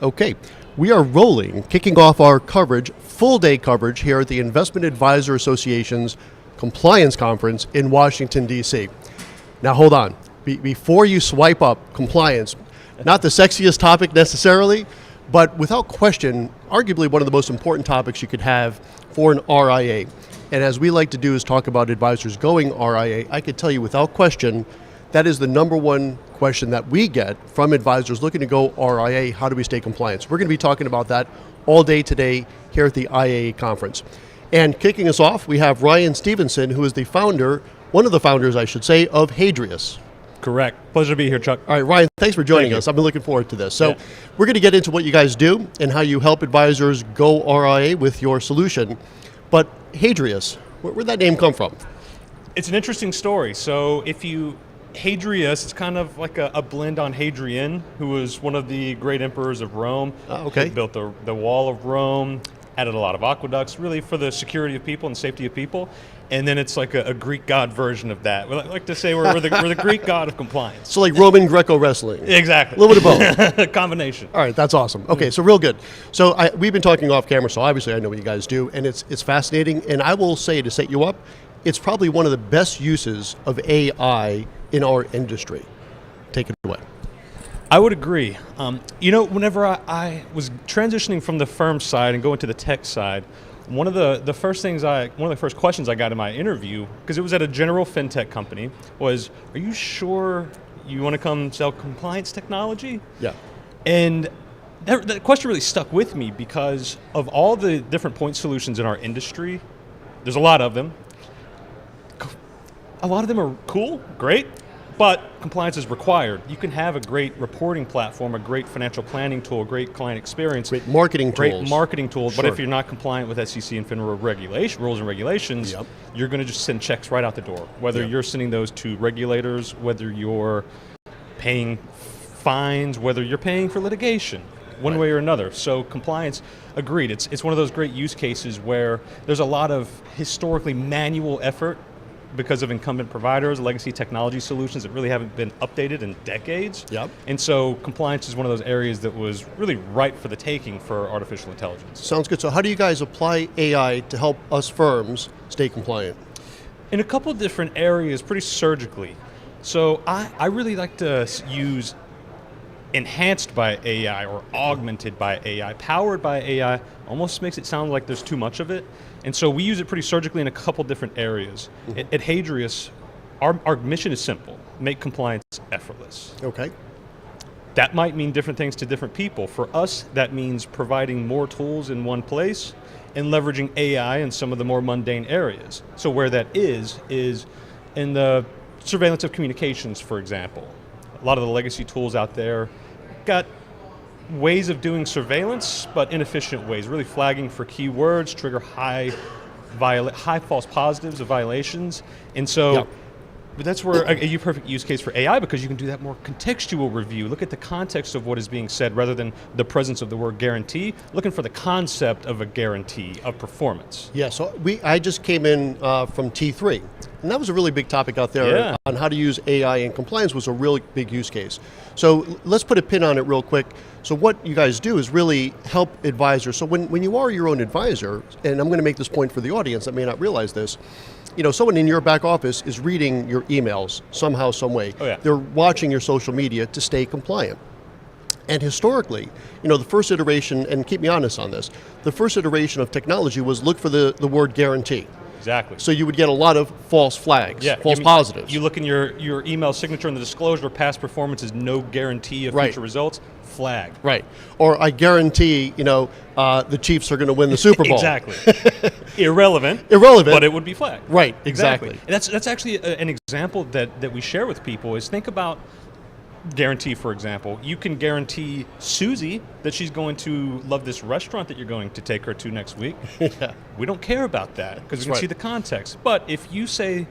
Okay, we are rolling, kicking off our coverage, full day coverage here at the Investment Advisor Association's Compliance Conference in Washington, D.C. Now hold on, before you swipe up compliance, not the sexiest topic necessarily, but without question, arguably one of the most important topics you could have for an RIA. And as we like to do is talk about advisors going RIA, I could tell you without question, that is the number one question that we get from advisors looking to go RIA, how do we stay compliant? We're going to be talking about that all day today here at the IAA conference. And kicking us off, we have Ryan Stevenson, who is the founder, one of the founders, I should say, of Hadrius. Correct. Pleasure to be here, Chuck. All right, Ryan, thanks for joining us. I've been looking forward to this. So we're going to get into what you guys do and how you help advisors go RIA with your solution. But Hadrius, where'd that name come from? It's an interesting story. So Hadrius, it's kind of like a blend on Hadrian, who was one of the great emperors of Rome. Okay. He built the wall of Rome, added a lot of aqueducts, really for the security of people and safety of people. And then it's like a Greek god version of that. We like to say we're the Greek god of compliance. So like Roman Greco wrestling. Exactly. A little bit of both. Combination. All right, that's awesome. Okay, so real good. So we've been talking off camera, so obviously I know what you guys do, and it's fascinating. And I will say, to set you up, it's probably one of the best uses of AI in our industry. Take it away. I would agree. Whenever I was transitioning from the firm side and going to the tech side, one of the first questions I got in my interview, because it was at a general fintech company, was, "Are you sure you want to come sell compliance technology?" Yeah. And that question really stuck with me because of all the different point solutions in our industry. There's a lot of them. A lot of them are cool, great, but compliance is required. You can have a great reporting platform, a great financial planning tool, a great client experience. Great marketing tools. Sure. But if you're not compliant with SEC and FINRA rules and regulations, you're going to just send checks right out the door. Whether you're sending those to regulators, whether you're paying fines, whether you're paying for litigation, one way or another. So compliance, agreed. It's one of those great use cases where there's a lot of historically manual effort because of incumbent providers, legacy technology solutions that really haven't been updated in decades. Yep. And so compliance is one of those areas that was really ripe for the taking for artificial intelligence. Sounds good. So how do you guys apply AI to help us firms stay compliant? In a couple different areas, pretty surgically. So I really like to use enhanced by AI or augmented by AI, powered by AI, almost makes it sound like there's too much of it. And so we use it pretty surgically in a couple different areas. At Hadrius, our mission is simple: make compliance effortless. Okay. That might mean different things to different people. For us, that means providing more tools in one place and leveraging AI in some of the more mundane areas. So where that is in the surveillance of communications, for example. A lot of the legacy tools out there got ways of doing surveillance, but inefficient ways, really flagging for keywords, trigger high false positives of violations. And so but that's where a perfect use case for AI, because you can do that more contextual review. Look at the context of what is being said rather than the presence of the word guarantee, looking for the concept of a guarantee of performance. Yeah, so I just came in from T3, and that was a really big topic out there on how to use AI, and compliance was a really big use case. So let's put a pin on it real quick. So what you guys do is really help advisors. So when you are your own advisor, and I'm going to make this point for the audience that may not realize this, someone in your back office is reading your emails somehow, some way. Oh, yeah. They're watching your social media to stay compliant. And historically, the first iteration, and keep me honest on this, the first iteration of technology was look for the word guarantee. Exactly. So you would get a lot of false flags, false positives. You look in your email signature in the disclosure, past performance is no guarantee of future results, flag. Right. Or I guarantee, the Chiefs are going to win the Super Bowl. Exactly. Irrelevant, but it would be flagged. Right, exactly. And that's actually an example that we share with people is think about guarantee, for example. You can guarantee Susie that she's going to love this restaurant that you're going to take her to next week. We don't care about that because we can see the context. But if you say,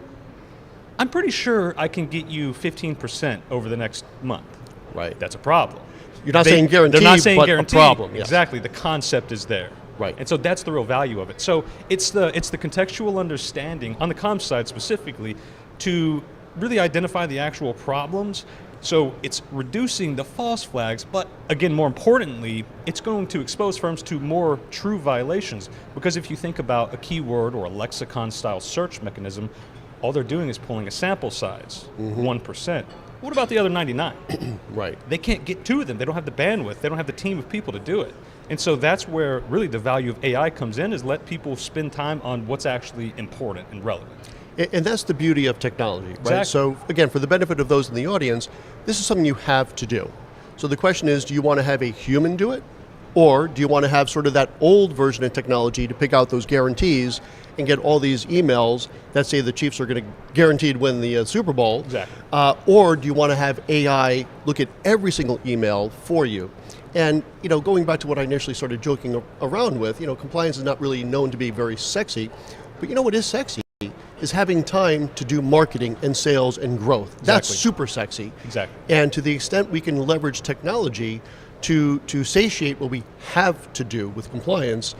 I'm pretty sure I can get you 15% over the next month. Right. That's a problem. You're not saying guarantee, they're not saying but guarantee. A problem. Yes. Exactly. The concept is there. Right. And so that's the real value of it. So it's the contextual understanding on the comms side specifically to really identify the actual problems So it's reducing the false flags, but again, more importantly, it's going to expose firms to more true violations. Because if you think about a keyword or a lexicon style search mechanism, all they're doing is pulling a sample size, 1%. What about the other 99? Right. They can't get to them. They don't have the bandwidth. They don't have the team of people to do it. And so that's where really the value of AI comes in, is let people spend time on what's actually important and relevant. And that's the beauty of technology, right? Exactly. So again, for the benefit of those in the audience, this is something you have to do. So the question is, do you want to have a human do it? Or do you want to have sort of that old version of technology to pick out those guarantees and get all these emails that say the Chiefs are going to guaranteed win the Super Bowl? Exactly. Or do you want to have AI look at every single email for you? And going back to what I initially started joking around with, compliance is not really known to be very sexy, but what is sexy is having time to do marketing and sales and growth. Exactly. That's super sexy. Exactly. And to the extent we can leverage technology to satiate what we have to do with compliance,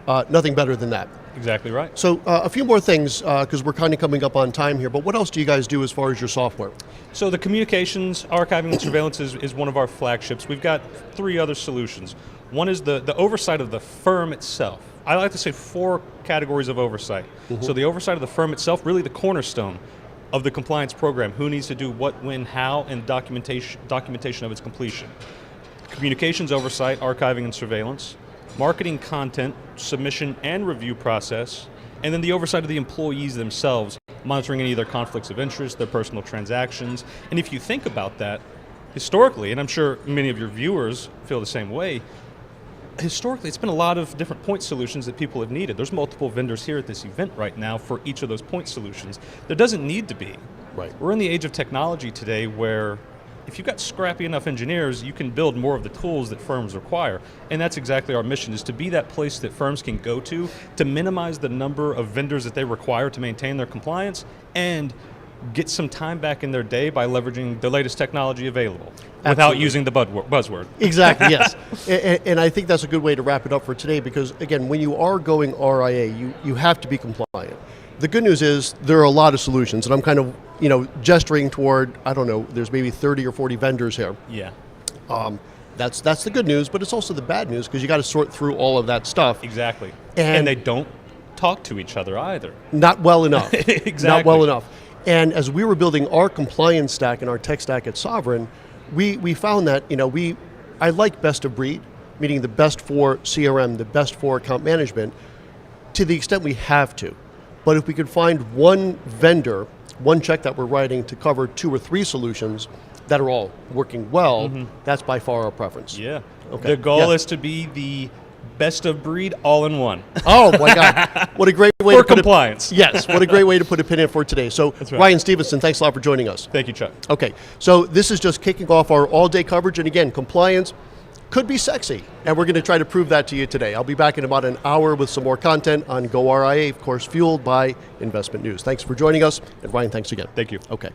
nothing better than that. Exactly right. So a few more things, because we're kind of coming up on time here, but what else do you guys do as far as your software? So the communications, archiving, and surveillance is one of our flagships. We've got 3 other solutions. One is the oversight of the firm itself. I like to say 4 categories of oversight. So the oversight of the firm itself, really the cornerstone of the compliance program. Who needs to do what, when, how, and documentation of its completion. Communications oversight, archiving, and surveillance. Marketing content, submission and review process, and then the oversight of the employees themselves, monitoring any of their conflicts of interest, their personal transactions. And if you think about that, historically, and I'm sure many of your viewers feel the same way, historically it's been a lot of different point solutions that people have needed. There's multiple vendors here at this event right now for each of those point solutions. There doesn't need to be. Right. We're in the age of technology today where if you've got scrappy enough engineers, you can build more of the tools that firms require. And that's exactly our mission, is to be that place that firms can go to minimize the number of vendors that they require to maintain their compliance and get some time back in their day by leveraging the latest technology available without using the buzzword. Exactly, yes. And I think that's a good way to wrap it up for today, because again, when you are going RIA, you have to be compliant. The good news is there are a lot of solutions, and I'm kind of gesturing toward, I don't know, there's maybe 30 or 40 vendors here. Yeah. That's the good news, but it's also the bad news, because you got to sort through all of that stuff. Exactly. And they don't talk to each other either. Not well enough. Exactly. Not well enough. And as we were building our compliance stack and our tech stack at Sovereign, we found that I like best of breed, meaning the best for CRM, the best for account management, to the extent we have to. But if we could find one vendor, one check that we're writing to cover 2 or 3 solutions that are all working well, that's by far our preference. Yeah. Okay. The goal Yes. is to be the best of breed all in one. Oh my God. What a great way For to put compliance. Yes, what a great way to put a pin in for today. So That's right. Ryan Stevenson, thanks a lot for joining us. Thank you, Chuck. Okay, so this is just kicking off our all-day coverage, and again, compliance could be sexy, and we're going to try to prove that to you today. I'll be back in about an hour with some more content on goRIA, of course, fueled by Investment News. Thanks for joining us, and Ryan, thanks again. Thank you. Okay.